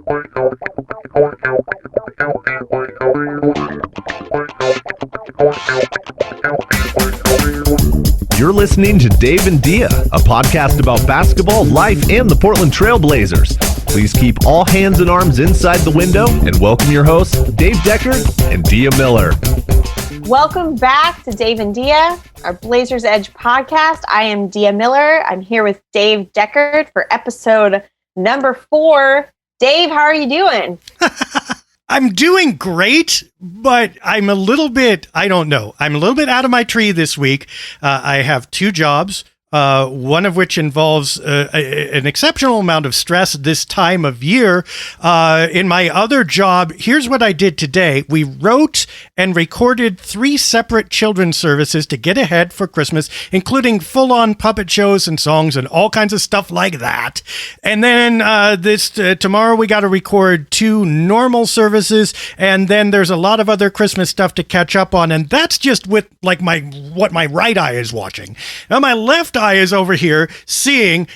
You're listening to Dave and Dia, a podcast about basketball, life, and the Portland Trail Blazers. Please keep all hands and arms inside the window and welcome your hosts, Dave Deckard and Dia Miller. Welcome back to Dave and Dia, our Blazers Edge podcast. I am Dia Miller. I'm here with Dave Deckard for episode number 4. Dave, how are you doing? I'm doing great, but I'm a little bit out of my tree this week. I have 2 jobs, one of which involves an exceptional amount of stress this time of year. In my other job, here's what I did today. We wrote and recorded 3 separate children's services to get ahead for Christmas, including full-on puppet shows and songs and all kinds of stuff like that. And then tomorrow we got to record 2 normal services, and then there's a lot of other Christmas stuff to catch up on, and that's just with like what my right eye is watching. Now my left eye is over here seeing,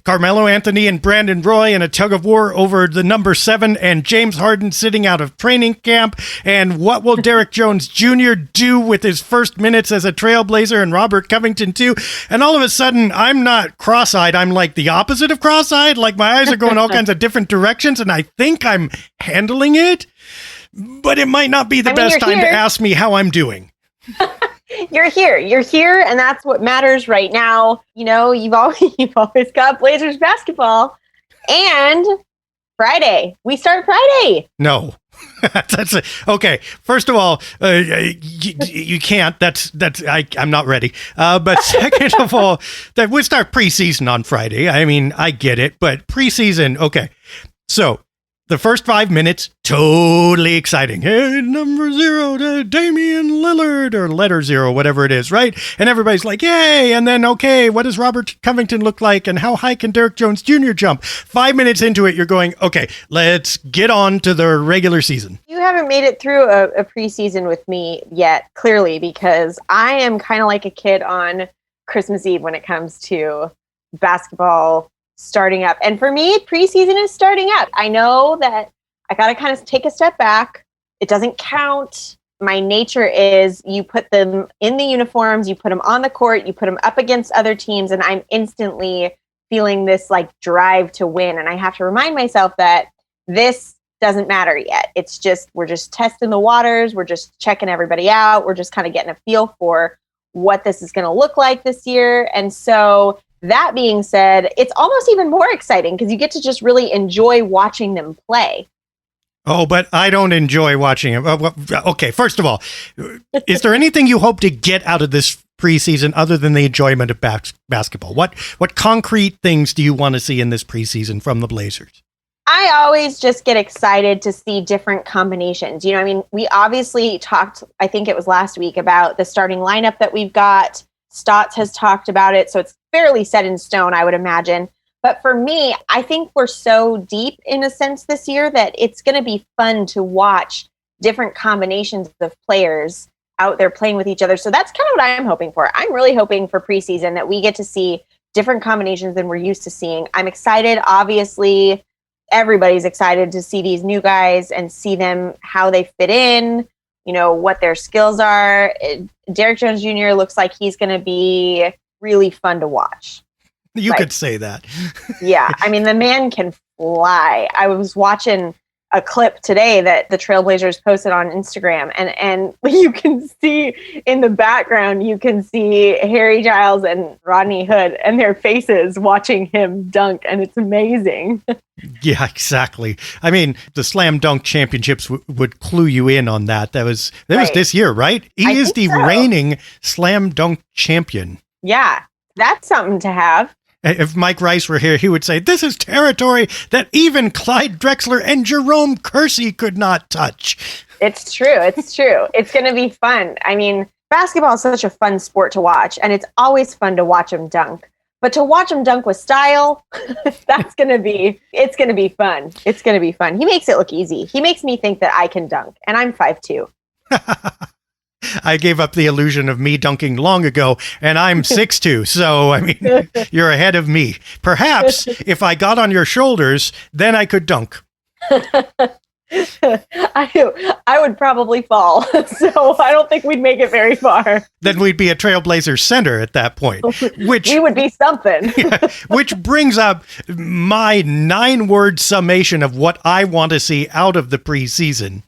Carmelo Anthony and Brandon Roy in a tug of war over the number 7 and James Harden sitting out of training camp. And what will Derek Jones Jr. do with his first minutes as a Trailblazer, and Robert Covington too? And all of a sudden, I'm not cross-eyed. I'm like the opposite of cross-eyed. Like my eyes are going all kinds of different directions, and I think I'm handling it. But it might not be the best time to ask me how I'm doing. You're here, and that's what matters right now. You know, you've always got Blazers basketball, and Friday. We start Friday. No. That's it. Okay. First of all, you can't. I'm not ready. But second of all, that we start preseason on Friday. I mean, I get it, but preseason. Okay. So the first 5 minutes, totally exciting. Hey, number 0 to Damian Lillard, or letter 0, whatever it is, right? And everybody's like, yay. And then, okay, what does Robert Covington look like? And how high can Derek Jones Jr. jump? 5 minutes into it, you're going, okay, let's get on to the regular season. You haven't made it through a preseason with me yet, clearly, because I am kind of like a kid on Christmas Eve when it comes to basketball starting up. And for me, preseason is starting up. I know that I got to kind of take a step back. It doesn't count. My nature is you put them in the uniforms, you put them on the court, you put them up against other teams, and I'm instantly feeling this like drive to win. And I have to remind myself that this doesn't matter yet. It's just, we're just testing the waters. We're just checking everybody out. We're just kind of getting a feel for what this is going to look like this year. And so that being said, it's almost even more exciting because you get to just really enjoy watching them play. Oh, but I don't enjoy watching it. Okay, first of all, is there anything you hope to get out of this preseason other than the enjoyment of basketball? What concrete things do you want to see in this preseason from the Blazers? I always just get excited to see different combinations. You know, I mean, we obviously talked, I think it was last week, about the starting lineup that we've got. Stotts has talked about it, so it's fairly set in stone, I would imagine. But for me, I think we're so deep in a sense this year that it's going to be fun to watch different combinations of players out there playing with each other. So that's kind of what I'm hoping for. I'm really hoping for preseason that we get to see different combinations than we're used to seeing. I'm excited. Obviously, everybody's excited to see these new guys and see them, how they fit in, you know, what their skills are. Derek Jones Jr. looks like he's going to be really fun to watch. You could say that. Yeah. I mean, the man can fly. I was watching a clip today that the Trailblazers posted on Instagram, and you can see in the background, you can see Harry Giles and Rodney Hood and their faces watching him dunk, and it's amazing. Yeah, exactly. I mean, the Slam Dunk Championships would clue you in on that. That was this year, right? He is the reigning Slam Dunk champion. Yeah, that's something to have. If Mike Rice were here, he would say, this is territory that even Clyde Drexler and Jerome Kersey could not touch. It's true. It's true. It's going to be fun. I mean, basketball is such a fun sport to watch, and it's always fun to watch him dunk. But to watch him dunk with style, it's going to be fun. It's going to be fun. He makes it look easy. He makes me think that I can dunk, and I'm 5'2". I gave up the illusion of me dunking long ago, and I'm 6'2". So, I mean, you're ahead of me. Perhaps if I got on your shoulders, then I could dunk. I would probably fall. So I don't think we'd make it very far. Then we'd be a Trailblazer center at that point, which we would be something. Yeah, which brings up my 9-word summation of what I want to see out of the preseason.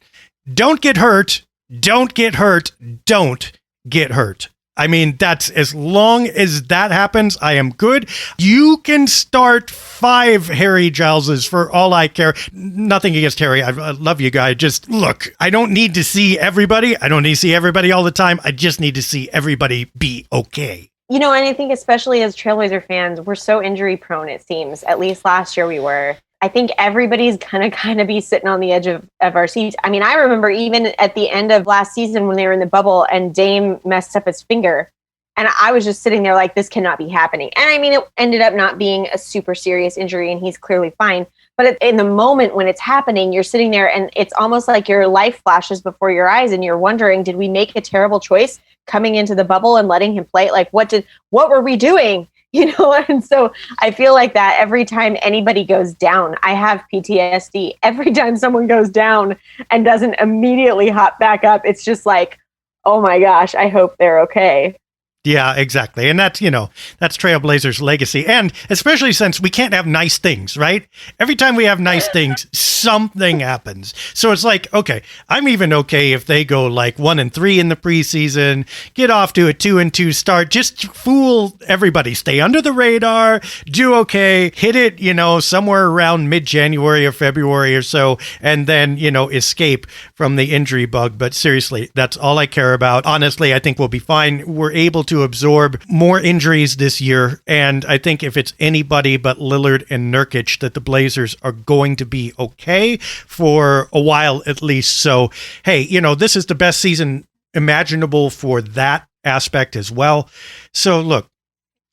Don't get hurt. Don't get hurt. Don't get hurt. I mean, that's as long as that happens, I am good. You can start 5 Harry Gileses for all I care. Nothing against Harry. I love you guys. Just look, I don't need to see everybody. I don't need to see everybody all the time. I just need to see everybody be okay. And I think especially as Trailblazer fans, we're so injury prone, it seems. At least last year we were. I think everybody's going to kind of be sitting on the edge of our seats. I mean, I remember even at the end of last season when they were in the bubble and Dame messed up his finger. And I was just sitting there like, this cannot be happening. And I mean, it ended up not being a super serious injury and he's clearly fine. But in the moment when it's happening, you're sitting there and it's almost like your life flashes before your eyes and you're wondering, did we make a terrible choice coming into the bubble and letting him play? Like, what were we doing? And so I feel like that every time anybody goes down, I have PTSD. Every time someone goes down and doesn't immediately hop back up, it's just like, oh my gosh, I hope they're okay. Yeah, exactly. And that's, that's Trailblazers' legacy. And especially since we can't have nice things, right? Every time we have nice things, something happens. So it's like, okay, I'm even okay if they go like 1-3 in the preseason, get off to a 2-2 start, just fool everybody, stay under the radar, do okay, hit it, somewhere around mid-January or February or so, and then, escape from the injury bug. But seriously, that's all I care about. Honestly, I think we'll be fine. We're able to absorb more injuries this year. And I think if it's anybody but Lillard and Nurkic, that the Blazers are going to be okay for a while at least. So, hey, this is the best season imaginable for that aspect as well. So look,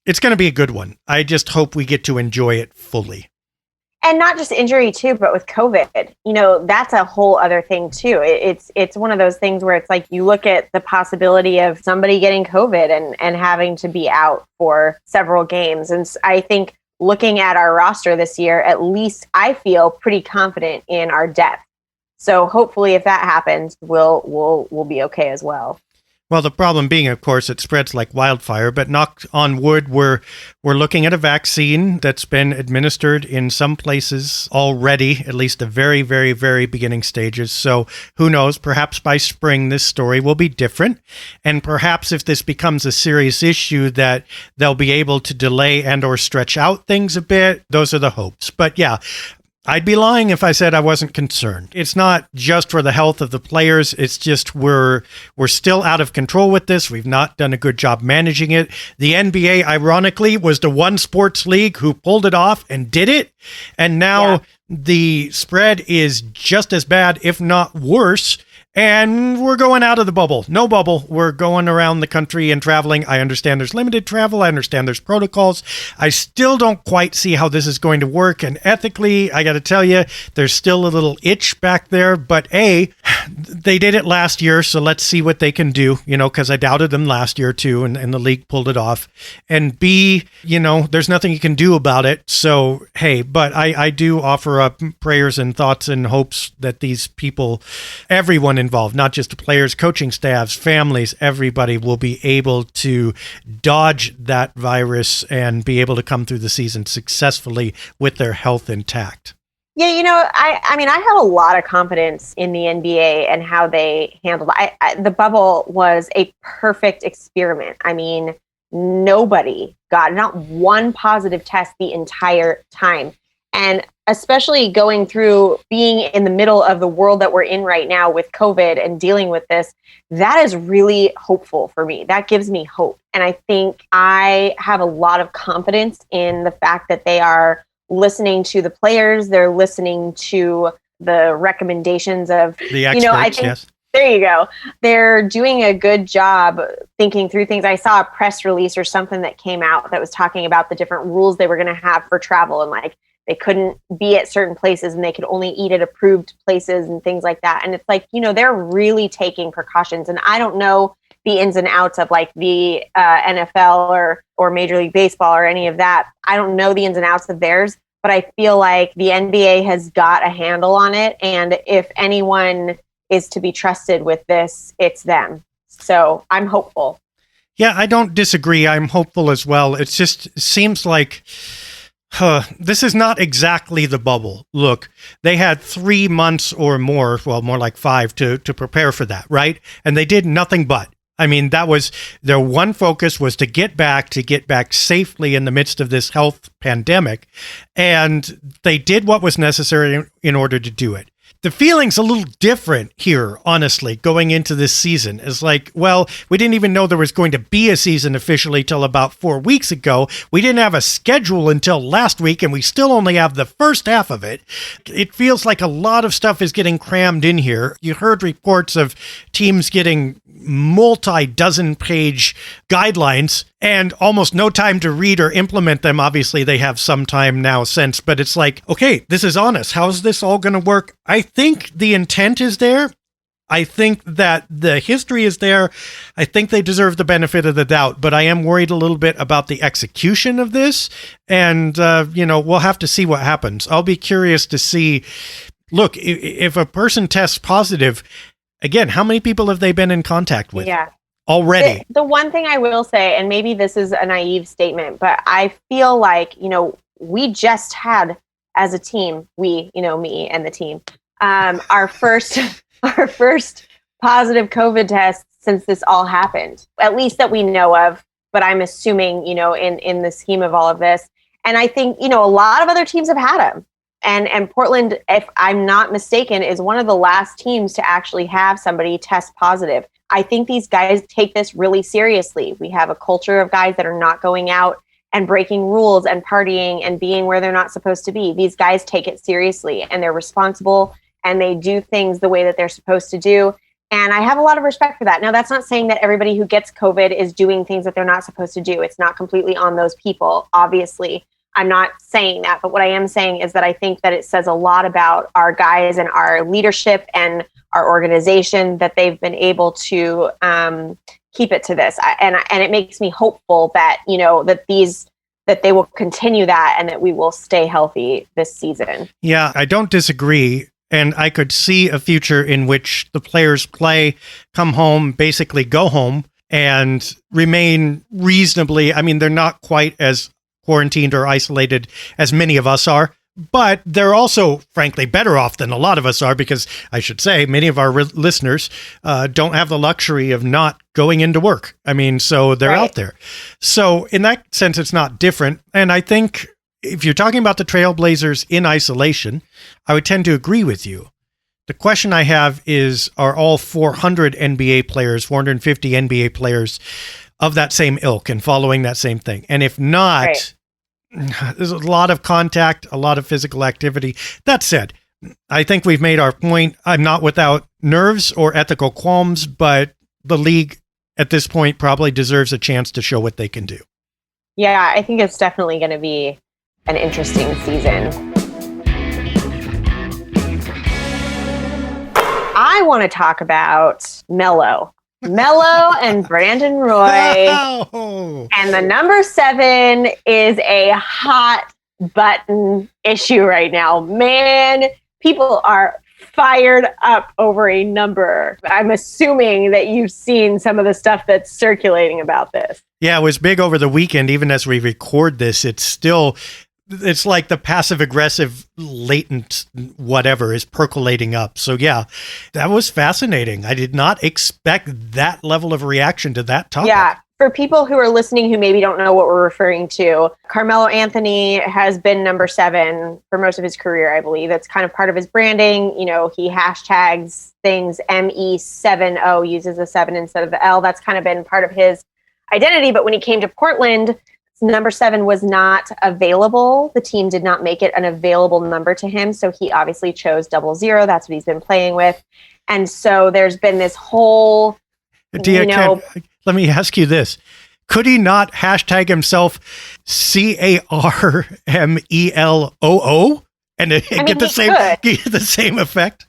it's going to be a good one. I just hope we get to enjoy it fully. And not just injury too, but with COVID, that's a whole other thing too. It's one of those things where it's like you look at the possibility of somebody getting COVID and having to be out for several games. And I think looking at our roster this year, at least I feel pretty confident in our depth. So hopefully if that happens, we'll be okay as well. Well, the problem being, of course, it spreads like wildfire, but knock on wood, we're looking at a vaccine that's been administered in some places already, at least the very, very, very beginning stages. So who knows, perhaps by spring, this story will be different. And perhaps if this becomes a serious issue that they'll be able to delay and or stretch out things a bit. Those are the hopes. But yeah, I'd be lying if I said I wasn't concerned. It's not just for the health of the players. It's just we're still out of control with this. We've not done a good job managing it. The NBA, ironically, was the one sports league who pulled it off and did it. And now the spread is just as bad, if not worse. And we're going out of the bubble. No bubble. We're going around the country and traveling. I understand there's limited travel. I understand there's protocols. I still don't quite see how this is going to work. And ethically, I got to tell you, there's still a little itch back there. But A, they did it last year, so let's see what they can do, because I doubted them last year too, and the league pulled it off. And B, there's nothing you can do about it. So, hey, but I do offer up prayers and thoughts and hopes that these people, everyone involved, not just the players, coaching staffs, families, everybody will be able to dodge that virus and be able to come through the season successfully with their health intact. Yeah, I mean, I have a lot of confidence in the NBA and how they handled it. The bubble was a perfect experiment. I mean, nobody got not one positive test the entire time. And especially going through being in the middle of the world that we're in right now with COVID and dealing with this, that is really hopeful for me. That gives me hope. And I think I have a lot of confidence in the fact that they are listening to the players. They're listening to the recommendations of the experts. I think, yes. There you go. They're doing a good job thinking through things. I saw a press release or something that came out that was talking about the different rules they were going to have for travel, and like they couldn't be at certain places and they could only eat at approved places and things like that. And it's like, they're really taking precautions. And I don't know the ins and outs of like the NFL or Major League Baseball or any of that. I don't know the ins and outs of theirs, but I feel like the NBA has got a handle on it. And if anyone is to be trusted with this, it's them. So I'm hopeful. Yeah, I don't disagree. I'm hopeful as well. It seems like this is not exactly the bubble. Look, they had 3 months or more, well, more like 5 to prepare for that, right? And they did nothing but. I mean, that was their one focus, was to get back safely in the midst of this health pandemic. And they did what was necessary in order to do it. The feeling's a little different here, honestly, going into this season. It's like, well, we didn't even know there was going to be a season officially till about 4 weeks ago. We didn't have a schedule until last week, and we still only have the first half of it. It feels like a lot of stuff is getting crammed in here. You heard reports of teams getting multi-dozen page guidelines and almost no time to read or implement them. Obviously, they have some time now since, but it's like, okay, this is on us. How's this all going to work? I think the intent is there. I think that the history is there. I think they deserve the benefit of the doubt, but I am worried a little bit about the execution of this. And, we'll have to see what happens. I'll be curious to see, look, if a person tests positive, again, how many people have they been in contact with? Yeah. Already. The one thing I will say, and maybe this is a naive statement, but I feel like, we just had as a team, me and the team, our first positive COVID test since this all happened, at least that we know of. But I'm assuming, in the scheme of all of this. And I think, a lot of other teams have had them. And Portland, if I'm not mistaken, is one of the last teams to actually have somebody test positive. I think these guys take this really seriously. We have a culture of guys that are not going out and breaking rules and partying and being where they're not supposed to be. These guys take it seriously, and they're responsible, and they do things the way that they're supposed to do. And I have a lot of respect for that. Now, that's not saying that everybody who gets COVID is doing things that they're not supposed to do. It's not completely on those people, obviously. I'm not saying that, but what I am saying is that I think that it says a lot about our guys and our leadership and our organization that they've been able to keep it to this. And it makes me hopeful that, that they will continue that and that we will stay healthy this season. Yeah, I don't disagree. And I could see a future in which the players play, come home, basically go home and remain reasonably. I mean, they're not quite as quarantined or isolated as many of us are, but they're also, frankly, better off than a lot of us are, because I should say many of our listeners don't have the luxury of not going into work. I mean, so they're out there. So in that sense, it's not different. And I think if you're talking about the Trailblazers in isolation, I would tend to agree with you. The question I have is, are all 400 NBA players, 450 NBA players of that same ilk and following that same thing? And if not, there's a lot of contact, a lot of physical activity. That said, I think we've made our point. I'm not without nerves or ethical qualms, but the league at this point probably deserves a chance to show what they can do. Yeah, I think it's definitely going to be an interesting season. I want to talk about Melo and Brandon Roy. Wow. And the number 7 is a hot button issue right now. Man, people are fired up over a number. I'm assuming that you've seen some of the stuff that's circulating about this. Yeah, it was big over the weekend. Even as we record this, it's like the passive aggressive latent whatever is percolating up. So yeah, that was fascinating. I did not expect that level of reaction to that topic. Yeah. For people who are listening who maybe don't know what we're referring to, Carmelo Anthony has been number 7 for most of his career, I believe. That's kind of part of his branding. He hashtags things ME70, uses a 7 instead of the L. That's kind of been part of his identity. But when he came to Portland, number 7 was not available. The team did not make it an available number to him. So he obviously chose 00. That's what he's been playing with. And so there's been this whole, let me ask you this. Could he not hashtag himself CARMELOO and get the same effect?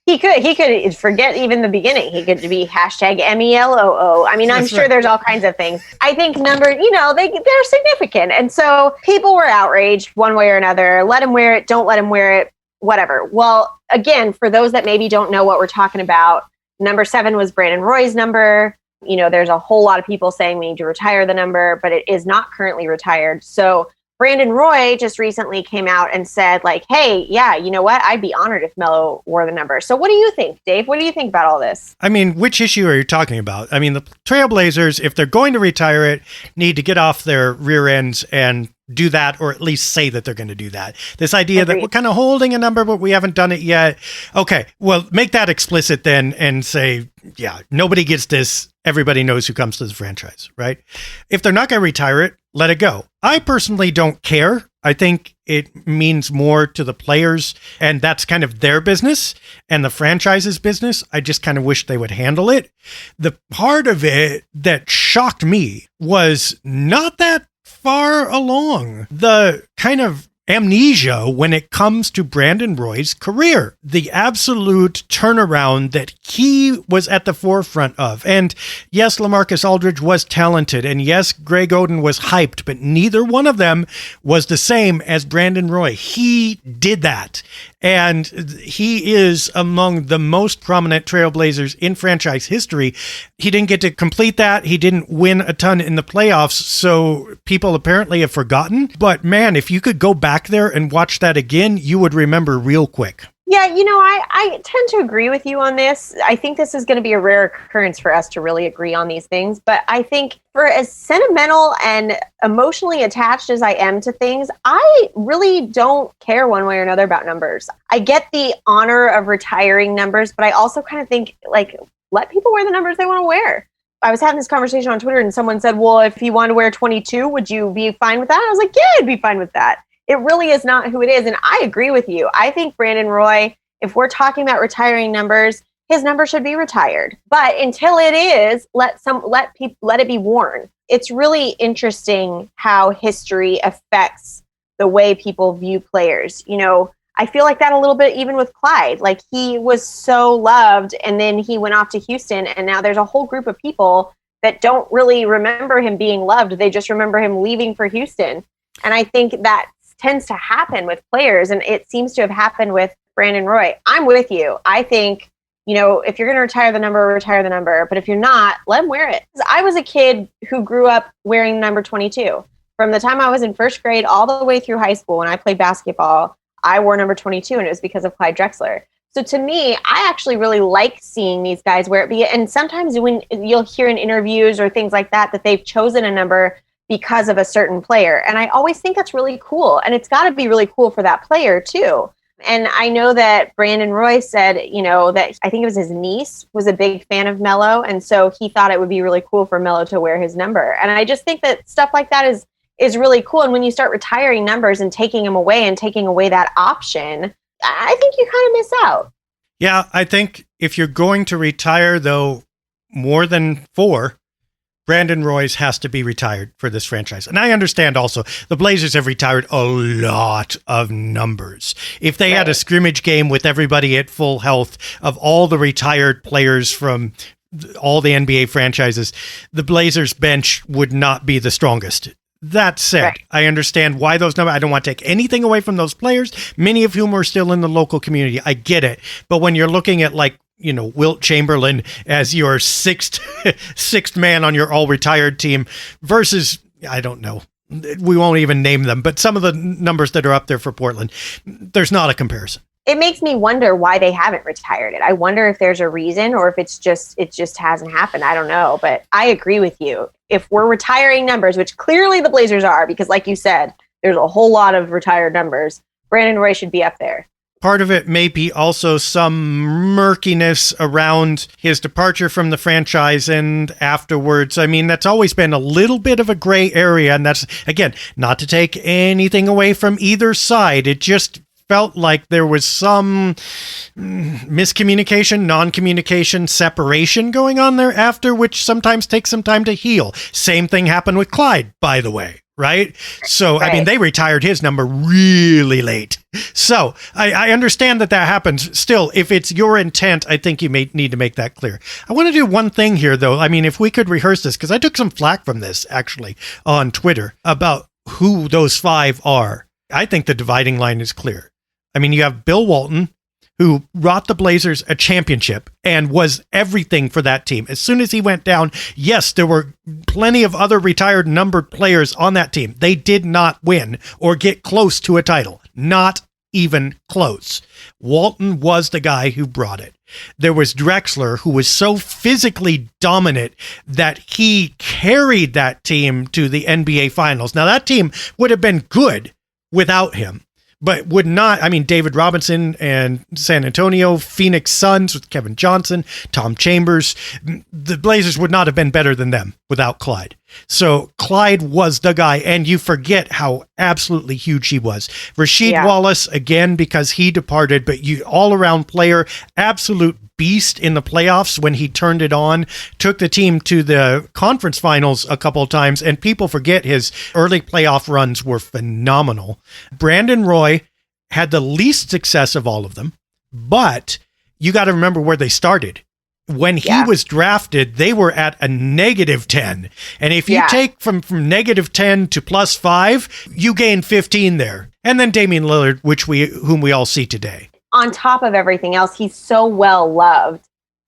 He could forget even the beginning. He could be hashtag MELOO. I mean, I'm sure there's all kinds of things. I think they're significant. And so people were outraged one way or another. Let him wear it. Don't let him wear it. Whatever. Well, again, for those that maybe don't know what we're talking about, number 7 was Brandon Roy's number. There's a whole lot of people saying we need to retire the number, but it is not currently retired. So Brandon Roy just recently came out and said, like, hey, yeah, you know what? I'd be honored if Melo wore the number. So what do you think, Dave? What do you think about all this? I mean, which issue are you talking about? I mean, the Trailblazers, if they're going to retire it, need to get off their rear ends and do that, or at least say that they're going to do that. This idea that we're kind of holding a number, but we haven't done it yet. Okay, well, make that explicit then and say, yeah, nobody gets this. Everybody knows who comes to the franchise, right? If they're not going to retire it, let it go. I personally don't care. I think it means more to the players, and that's kind of their business and the franchise's business. I just kind of wish they would handle it. The part of it that shocked me was not that far along the kind of amnesia when it comes to Brandon Roy's career, the absolute turnaround that he was at the forefront of. And yes, LaMarcus Aldridge was talented, and yes, Greg Oden was hyped, but neither one of them was the same as Brandon Roy. He did that. And he is among the most prominent Trailblazers in franchise history. He didn't get to complete that. He didn't win a ton in the playoffs, so people apparently have forgotten. But man, if you could go back there and watch that again, you would remember real quick. Yeah, I tend to agree with you on this. I think this is going to be a rare occurrence for us to really agree on these things. But I think for as sentimental and emotionally attached as I am to things, I really don't care one way or another about numbers. I get the honor of retiring numbers, but I also kind of think, like, let people wear the numbers they want to wear. I was having this conversation on Twitter and someone said, well, if you want to wear 22, would you be fine with that? I was like, yeah, I'd be fine with that. It really is not who it is. And I agree with you. I think Brandon Roy, if we're talking about retiring numbers, his number should be retired. But until it is, let it be worn. It's really interesting how history affects the way people view players. I feel like that a little bit even with Clyde. Like, he was so loved, and then he went off to Houston, and now there's a whole group of people that don't really remember him being loved. They just remember him leaving for Houston. And I think that tends to happen with players, and it seems to have happened with Brandon Roy. I'm with you. I think, if you're going to retire the number, but if you're not, let him wear it. I was a kid who grew up wearing number 22. From the time I was in first grade all the way through high school, when I played basketball, I wore number 22, and it was because of Clyde Drexler. So to me, I actually really like seeing these guys wear it. And sometimes when you'll hear in interviews or things like that they've chosen a number because of a certain player. And I always think that's really cool. And it's got to be really cool for that player too. And I know that Brandon Roy said, that I think it was his niece was a big fan of Melo. And so he thought it would be really cool for Melo to wear his number. And I just think that stuff like that is really cool. And when you start retiring numbers and taking them away and taking away that option, I think you kind of miss out. Yeah, I think if you're going to retire, though, more than 4, Brandon Roy's has to be retired for this franchise. And I understand also the Blazers have retired a lot of numbers. If they had a scrimmage game with everybody at full health of all the retired players from all the NBA franchises, the Blazers bench would not be the strongest. That said, I understand why those numbers, I don't want to take anything away from those players, many of whom are still in the local community. I get it. But when you're looking at Wilt Chamberlain as your sixth man on your all retired team versus, I don't know, we won't even name them, but some of the numbers that are up there for Portland, there's not a comparison. It makes me wonder why they haven't retired it. I wonder if there's a reason or if it just hasn't happened. I don't know, but I agree with you. If we're retiring numbers, which clearly the Blazers are, because like you said, there's a whole lot of retired numbers, Brandon Roy should be up there. Part of it may be also some murkiness around his departure from the franchise and afterwards. I mean, that's always been a little bit of a gray area. And that's, again, not to take anything away from either side. It just felt like there was some miscommunication, non-communication, separation going on there after, which sometimes takes some time to heal. Same thing happened with Clyde, by the way. Right? So, right. I mean, they retired his number really late. So I understand that happens. Still, if it's your intent, I think you may need to make that clear. I want to do one thing here, though. I mean, if we could rehearse this, because I took some flack from this, actually, on Twitter about who those 5 are. I think the dividing line is clear. I mean, you have Bill Walton, who brought the Blazers a championship and was everything for that team. As soon as he went down, yes, there were plenty of other retired numbered players on that team. They did not win or get close to a title. Not even close. Walton was the guy who brought it. There was Drexler, who was so physically dominant that he carried that team to the NBA Finals. Now, that team would have been good without him. But would not, I mean, David Robinson and San Antonio, Phoenix Suns with Kevin Johnson, Tom Chambers, the Blazers would not have been better than them without Clyde. So Clyde was the guy, and you forget how absolutely huge he was. Rasheed Wallace, again, because he departed, but you all-around player, absolute beast in the playoffs when he turned it on, took the team to the conference finals a couple of times, and people forget his early playoff runs were phenomenal. Brandon Roy had the least success of all of them, but you got to remember where they started. When he was drafted, they were at a -10. And if you take from -10 to +5, you gain 15 there. And then Damian Lillard, whom we all see today. On top of everything else, he's so well loved.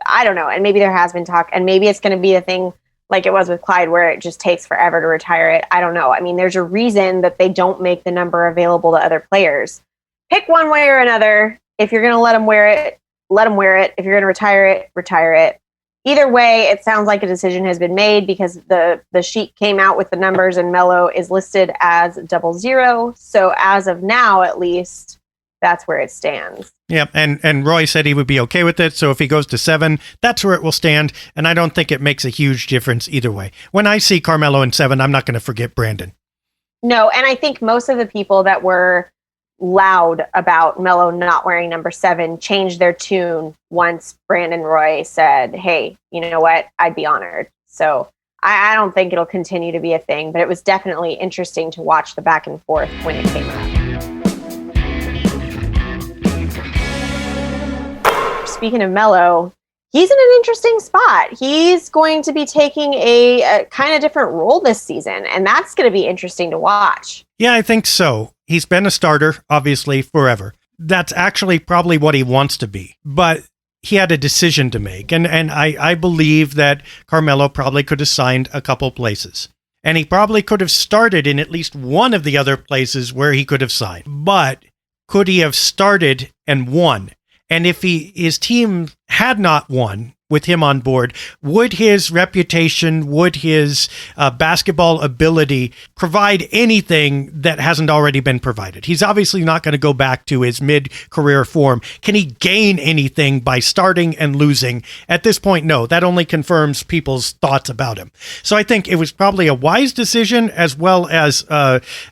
I don't know. And maybe there has been talk, and maybe it's going to be a thing like it was with Clyde where it just takes forever to retire it. I don't know. I mean, there's a reason that they don't make the number available to other players. Pick one way or another. If you're going to let them wear it, let them wear it. If you're going to retire it. Either way, it sounds like a decision has been made because the sheet came out with the numbers and Melo is listed as 00. So as of now, at least, that's where it stands. Yeah, and Roy said he would be okay with it. So if he goes to 7, that's where it will stand. And I don't think it makes a huge difference either way. When I see Carmelo in 7, I'm not going to forget Brandon. No, and I think most of the people that were loud about Melo not wearing number 7 changed their tune once Brandon Roy said, hey, you know what? I'd be honored. So I don't think it'll continue to be a thing, but it was definitely interesting to watch the back and forth when it came up. Speaking of Melo, he's in an interesting spot. He's going to be taking a kind of different role this season, and that's going to be interesting to watch. Yeah, I think so. He's been a starter, obviously, forever. That's actually probably what he wants to be. But he had a decision to make, and I believe that Carmelo probably could have signed a couple places. And he probably could have started in at least one of the other places where he could have signed. But could he have started and won? And if his team had not won with him on board, would his reputation, would his basketball ability provide anything that hasn't already been provided? He's obviously not going to go back to his mid-career form. Can he gain anything by starting and losing? At this point, no. That only confirms people's thoughts about him. So I think it was probably a wise decision as well as,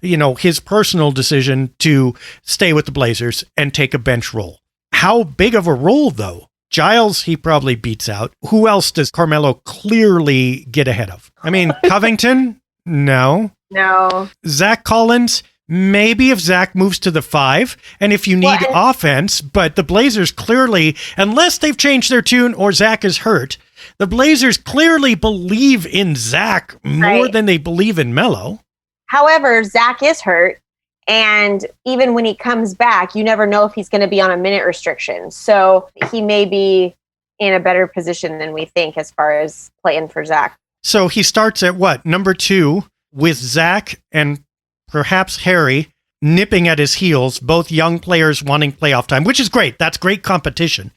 his personal decision to stay with the Blazers and take a bench role. How big of a role, though? Giles, he probably beats out. Who else does Carmelo clearly get ahead of? I mean, Covington? No. Zach Collins? Maybe if Zach moves to the 5, and if you need offense, but the Blazers clearly, unless they've changed their tune or Zach is hurt, the Blazers clearly believe in Zach more than they believe in Melo. However, Zach is hurt. And even when he comes back, you never know if he's going to be on a minute restriction. So he may be in a better position than we think as far as playing for Zach. So he starts at what? Number 2 with Zach and perhaps Harry nipping at his heels, both young players wanting playoff time, which is great. That's great competition.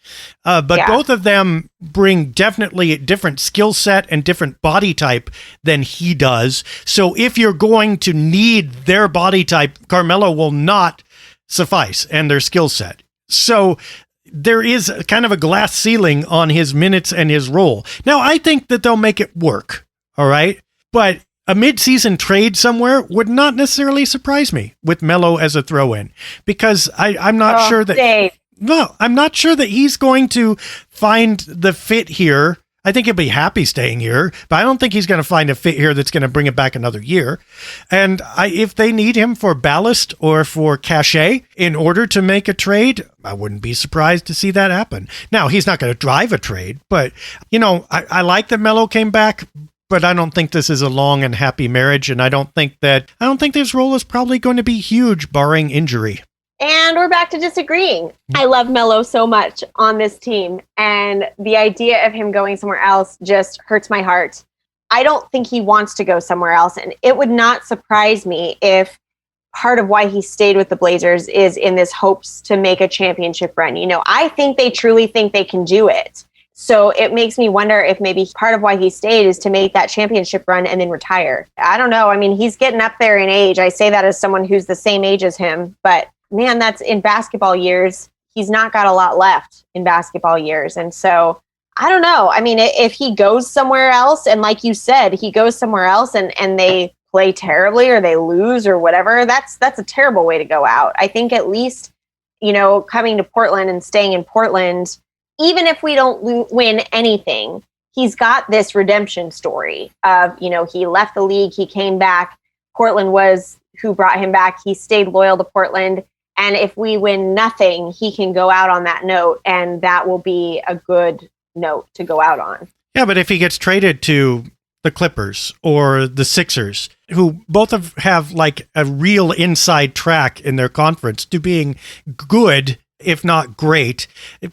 But both of them bring definitely a different skill set and different body type than he does. So if you're going to need their body type, Carmelo will not suffice and their skill set. So there is kind of a glass ceiling on his minutes and his role. Now, I think that they'll make it work. All right. But A mid-season trade somewhere would not necessarily surprise me with Melo as a throw-in, because I'm not sure that. Dave. No, I'm not sure that he's going to find the fit here. I think he'll be happy staying here, but I don't think he's going to find a fit here that's going to bring him back another year. And if they need him for ballast or for cachet in order to make a trade, I wouldn't be surprised to see that happen. Now, he's not going to drive a trade, but, I like that Melo came back, but I don't think this is a long and happy marriage, and I don't think this role is probably going to be huge, barring injury. And we're back to disagreeing. I love Melo so much on this team, and the idea of him going somewhere else just hurts my heart. I don't think he wants to go somewhere else, and it would not surprise me if part of why he stayed with the Blazers is in this hopes to make a championship run. I think they truly think they can do it. So it makes me wonder if maybe part of why he stayed is to make that championship run and then retire. I don't know. I mean, he's getting up there in age. I say that as someone who's the same age as him, but man, that's in basketball years. He's not got a lot left in basketball years. And so I don't know. I mean, if he goes somewhere else, and like you said, he goes somewhere else and they play terribly or they lose or whatever, that's a terrible way to go out. I think at least, coming to Portland and staying in Portland, even if we don't win anything, he's got this redemption story of, he left the league, he came back, Portland was who brought him back, he stayed loyal to Portland. And if we win nothing, he can go out on that note, and that will be a good note to go out on. Yeah, but if he gets traded to the Clippers or the Sixers, who both have like a real inside track in their conference to being good, if not great,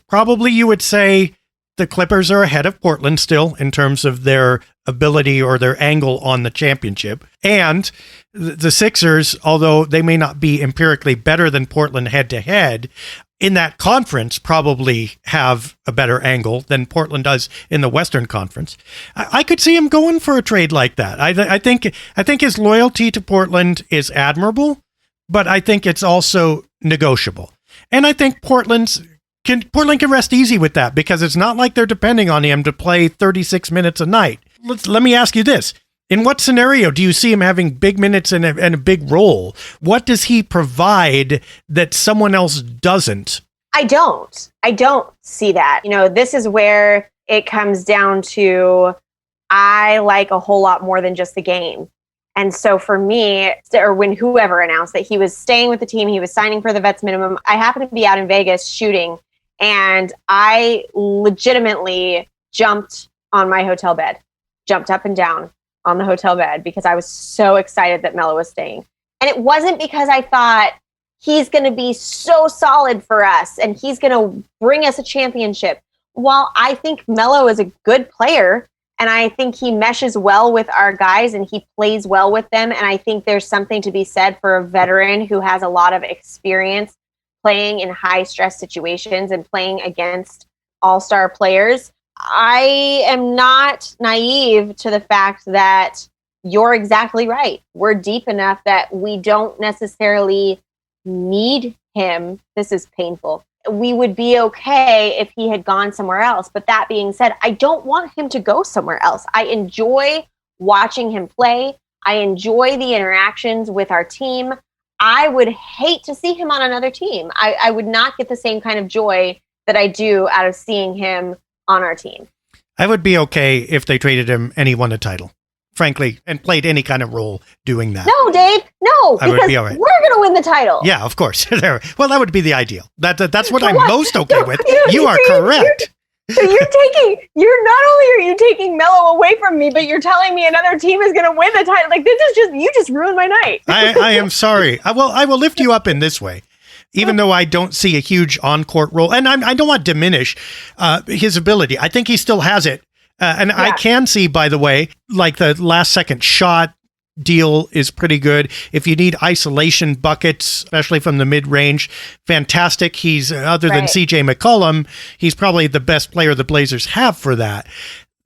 probably you would say the Clippers are ahead of Portland still in terms of their ability or their angle on the championship. And the Sixers, although they may not be empirically better than Portland head to head, in that conference probably have a better angle than Portland does in the Western Conference. I could see him going for a trade like that. I think his loyalty to Portland is admirable, but I think it's also negotiable. And I think Portland can rest easy with that, because it's not like they're depending on him to play 36 minutes a night. Let me ask you this. In what scenario do you see him having big minutes and a big role? What does he provide that someone else doesn't? I don't see that. This is where it comes down to, I like a whole lot more than just the game. And so for me, or when whoever announced that he was staying with the team, he was signing for the vets minimum, I happened to be out in Vegas shooting, and I legitimately jumped on my hotel bed, jumped up and down on the hotel bed, because I was so excited that Melo was staying. And it wasn't because I thought he's going to be so solid for us and he's going to bring us a championship. While I think Melo is a good player, and I think he meshes well with our guys and he plays well with them, and I think there's something to be said for a veteran who has a lot of experience playing in high stress situations and playing against all-star players. I am not naive to the fact that you're exactly right. We're deep enough that we don't necessarily need him. This is painful. We would be okay if he had gone somewhere else. But that being said, I don't want him to go somewhere else. I enjoy watching him play. I enjoy the interactions with our team. I would hate to see him on another team. I would not get the same kind of joy that I do out of seeing him on our team. I would be okay if they traded him and he won a title, frankly, and played any kind of role doing that. No, Dave, no, I would be all right. We're going to win the title. Yeah, of course. Well, that would be the ideal. That's what I'm most okay with. You You are correct. So you're not only are you taking Melo away from me, but you're telling me another team is going to win the title. Like, this is you just ruined my night. I am sorry. I will lift you up in this way. Even though I don't see a huge on-court role, and I don't want to diminish his ability. I think he still has it. And yeah. I can see, by the way, like the last-second shot deal is pretty good. If you need isolation buckets, especially from the mid-range, fantastic. He's, other than CJ McCollum, he's probably the best player the Blazers have for that.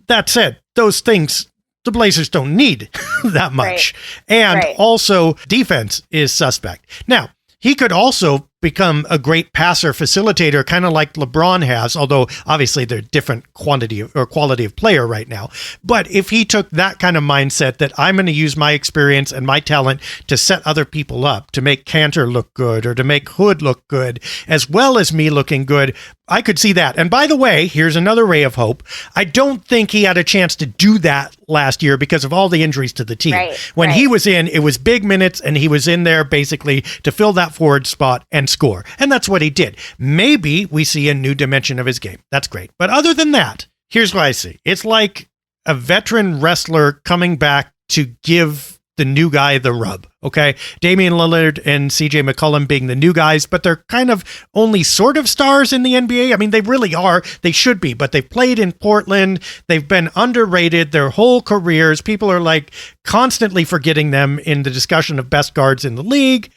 That said, those things the Blazers don't need that much. Right. And also, defense is suspect. Now, he could also become a great passer facilitator, kind of like LeBron has, although obviously they're different quality of player right now. But if he took that kind of mindset that I'm going to use my experience and my talent to set other people up, to make Cantor look good or to make Hood look good, as well as me looking good, I could see that. And by the way, here's another ray of hope. I don't think he had a chance to do that last year because of all the injuries to the team. When he was in, it was big minutes and he was in there basically to fill that forward spot and score. And that's what he did. Maybe we see a new dimension of his game. That's great. But other than that, here's what I see. It's like a veteran wrestler coming back to give the new guy the rub. Okay, Damian Lillard and CJ McCollum being the new guys, but they're kind of only sort of stars in the NBA. I mean, they really are. They should be, but they've played in Portland. They've been underrated their whole careers. People are like constantly forgetting them in the discussion of best guards in the league.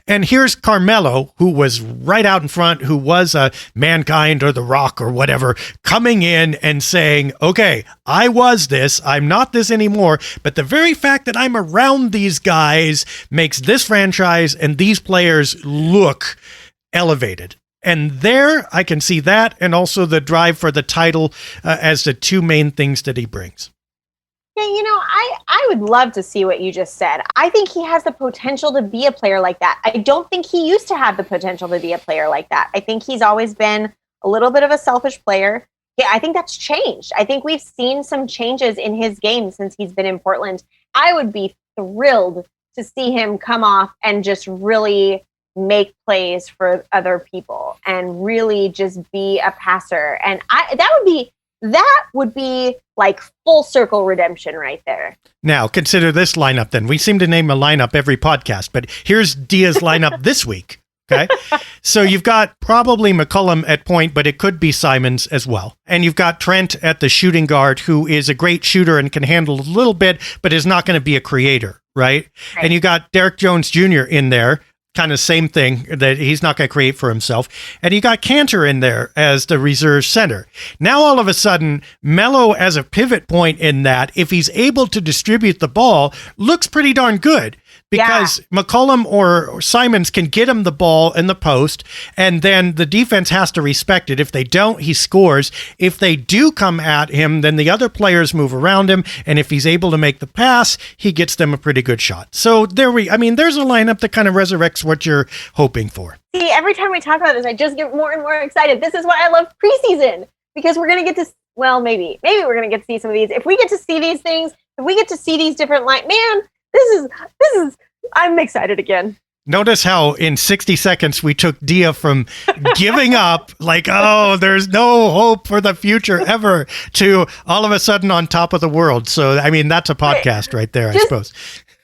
And here's Carmelo, who was right out in front, who was a Mankind or The Rock or whatever, coming in and saying, okay, I was this, I'm not this anymore. But the very fact that I'm around these guys makes this franchise and these players look elevated. And there I can see that, and also the drive for the title as the two main things that he brings. Yeah, I would love to see what you just said. I think he has the potential to be a player like that. I don't think he used to have the potential to be a player like that. I think he's always been a little bit of a selfish player. Yeah, I think that's changed. I think we've seen some changes in his game since he's been in Portland. I would be thrilled to see him come off and just really make plays for other people and really just be a passer. And that would be like full circle redemption right there. Now, consider this lineup then. We seem to name a lineup every podcast, but here's Dia's lineup this week. Okay. So you've got probably McCollum at point, but it could be Simons as well. And you've got Trent at the shooting guard, who is a great shooter and can handle a little bit, but is not going to be a creator. Right. And you got Derek Jones Jr. in there, kind of same thing, that he's not going to create for himself. And you got Cantor in there as the reserve center. Now, all of a sudden, Melo as a pivot point in that, if he's able to distribute the ball, looks pretty darn good. Because McCollum or Simons can get him the ball in the post, and then the defense has to respect it. If they don't, he scores. If they do come at him, then the other players move around him, and if he's able to make the pass, he gets them a pretty good shot. So there's a lineup that kind of resurrects what you're hoping for. See, every time we talk about this, I just get more and more excited. This is why I love preseason, because we're going to get to, maybe we're going to get to see some of these. If we get to see these things, if we get to see these different this is, I'm excited again. Notice how in 60 seconds we took Dia from giving up, like, oh, there's no hope for the future ever, to all of a sudden on top of the world. So, I mean, that's a podcast right there, I suppose.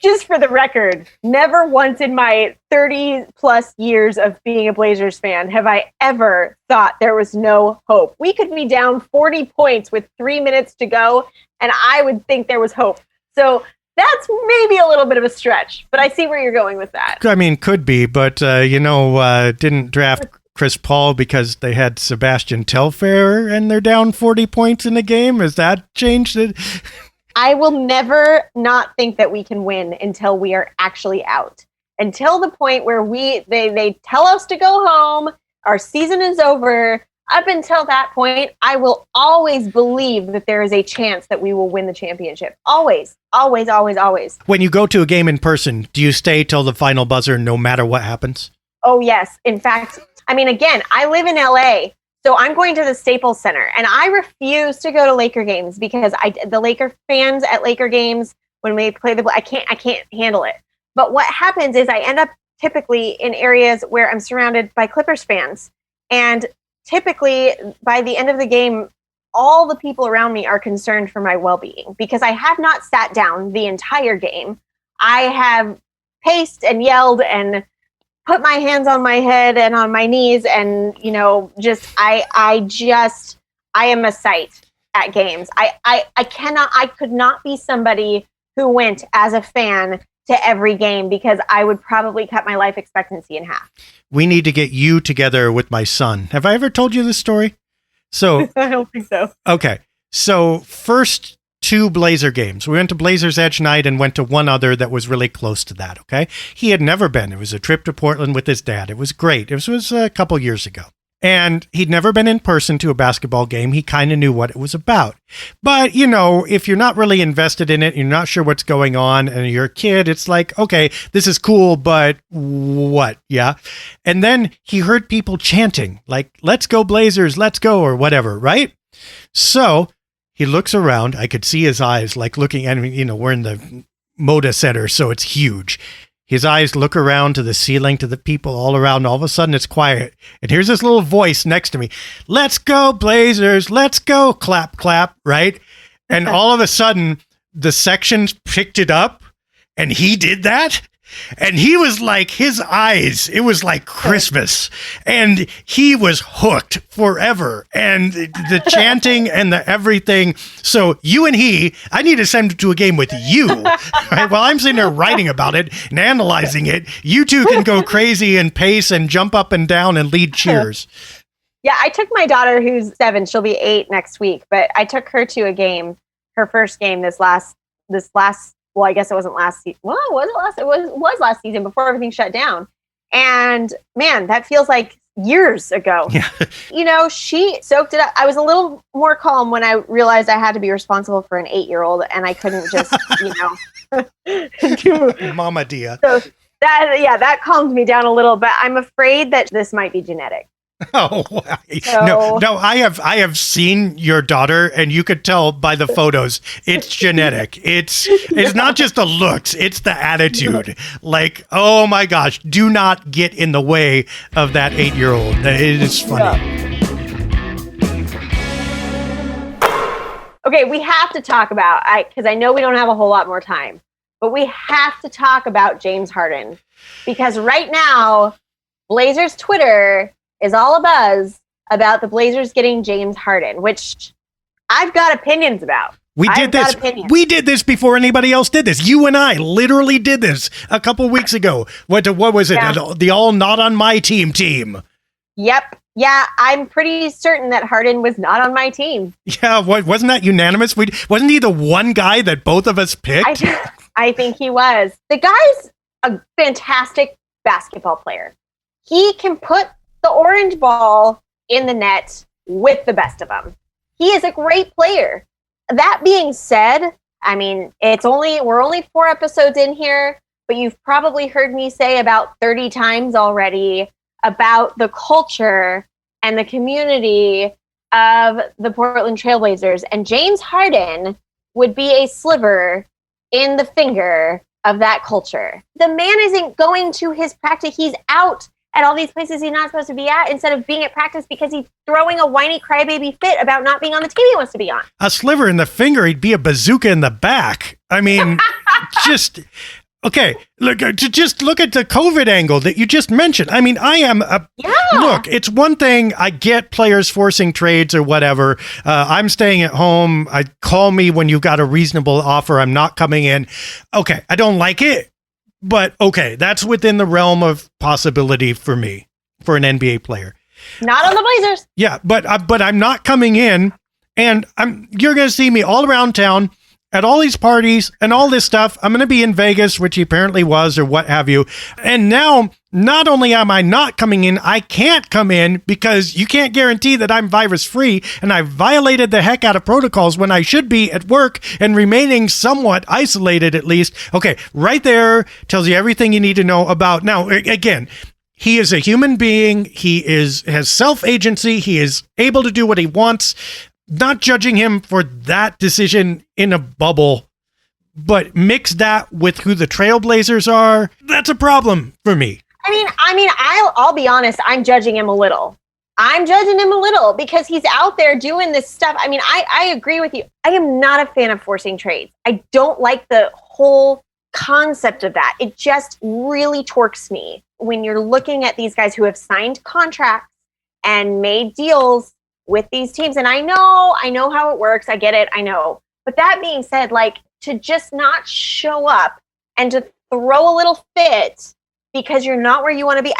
Just for the record, never once in my 30 plus years of being a Blazers fan have I ever thought there was no hope. We could be down 40 points with 3 minutes to go, and I would think there was hope. So that's maybe a little bit of a stretch, but I see where you're going with that. I mean, could be, but, didn't draft Chris Paul because they had Sebastian Telfair and they're down 40 points in the game. Has that changed it? I will never not think that we can win until we are actually out. Until the point where they tell us to go home, our season is over. Up until that point, I will always believe that there is a chance that we will win the championship. Always, always, always, always. When you go to a game in person, do you stay till the final buzzer no matter what happens? Oh, yes. In fact, again, I live in LA, so I'm going to the Staples Center, and I refuse to go to Laker games because the Laker fans at Laker games, when we play I can't handle it. But what happens is I end up typically in areas where I'm surrounded by Clippers fans, and typically, by the end of the game, all the people around me are concerned for my well-being because I have not sat down the entire game. I have paced and yelled and put my hands on my head and on my knees, and I am a sight at games. I could not be somebody who went as a fan to every game because I would probably cut my life expectancy in half. We need to get you together with my son. Have I ever told you this story? So I don't think so. Okay. So first 2 Blazer games. We went to Blazers Edge Night and went to one other that was really close to that, okay? He had never been. It was a trip to Portland with his dad. It was great. It was a couple years ago. And he'd never been in person to a basketball game. He kind of knew what it was about. But, you know, if you're not really invested in it, you're not sure what's going on, and you're a kid, it's like, okay, this is cool, but what? Yeah. And then he heard people chanting, like, let's go Blazers, let's go, or whatever, right? So he looks around. I could see his eyes, like looking at me, you know, we're in the Moda Center, so it's huge. His eyes look around to the ceiling, to the people all around. All of a sudden, it's quiet. And here's this little voice next to me. Let's go, Blazers. Let's go. Clap, clap, right? And all of a sudden, the sections picked it up, and he did that. And he was like, his eyes, it was like Christmas. And he was hooked forever. And the chanting and the everything. So you and he, I need to send him to a game with you. Right? While I'm sitting there writing about it and analyzing it, you two can go crazy and pace and jump up and down and lead cheers. Yeah, I took my daughter, who's 7, she'll be 8 next week, but I took her to a game, her first game this last, well, I guess it wasn't last season. Well, was it last? It was last season before everything shut down. And man, that feels like years ago. Yeah. You know, she soaked it up. I was a little more calm when I realized I had to be responsible for an 8-year-old, and I couldn't just, do Mama Dia. So that calmed me down a little. But I'm afraid that this might be genetic. Oh, no! I have seen your daughter, and you could tell by the photos. It's genetic. It's not just the looks; it's the attitude. Like, oh my gosh, do not get in the way of that 8-year-old. It is funny. Okay, we have to talk about because I know we don't have a whole lot more time, but we have to talk about James Harden because right now, Blazers Twitter is all abuzz about the Blazers getting James Harden, which I've got opinions about. We did this before anybody else did this. You and I literally did this a couple weeks ago. What was it? Yeah. The all not on my team. Yep. Yeah, I'm pretty certain that Harden was not on my team. Yeah, wasn't that unanimous? Wasn't he the one guy that both of us picked? I think he was. The guy's a fantastic basketball player. He can put the orange ball in the net with the best of them. He is a great player. That being said, I mean, we're only 4 episodes in here, but you've probably heard me say about 30 times already about the culture and the community of the Portland Trailblazers. And James Harden would be a sliver in the finger of that culture. The man isn't going to his practice. He's out at all these places he's not supposed to be at instead of being at practice because he's throwing a whiny crybaby fit about not being on the team he wants to be on. A sliver in the finger, he'd be a bazooka in the back. I mean, okay, look at the COVID angle that you just mentioned. I mean, look, it's one thing, I get players forcing trades or whatever. I'm staying at home. Call me when you've got a reasonable offer. I'm not coming in. Okay, I don't like it. But okay, that's within the realm of possibility for me, for an NBA player. Not on the Blazers. Yeah, but I'm not coming in, and you're going to see me all around town at all these parties and all this stuff. I'm going to be in Vegas, which he apparently was, or what have you. And now, not only am I not coming in, I can't come in because you can't guarantee that I'm virus free. And I violated the heck out of protocols when I should be at work and remaining somewhat isolated at least. Okay, right there tells you everything you need to know about. Now, again, he is a human being. He has self-agency. He is able to do what he wants. Not judging him for that decision in a bubble, but mix that with who the Trailblazers are, that's a problem for me. I mean, I'll be honest, I'm judging him a little. Because he's out there doing this stuff. I mean, I agree with you. I am not a fan of forcing trades. I don't like the whole concept of that. It just really torques me when you're looking at these guys who have signed contracts and made deals with these teams. And I know how it works. I get it. I know. But that being said, like, to just not show up and to throw a little fit because you're not where you want to be,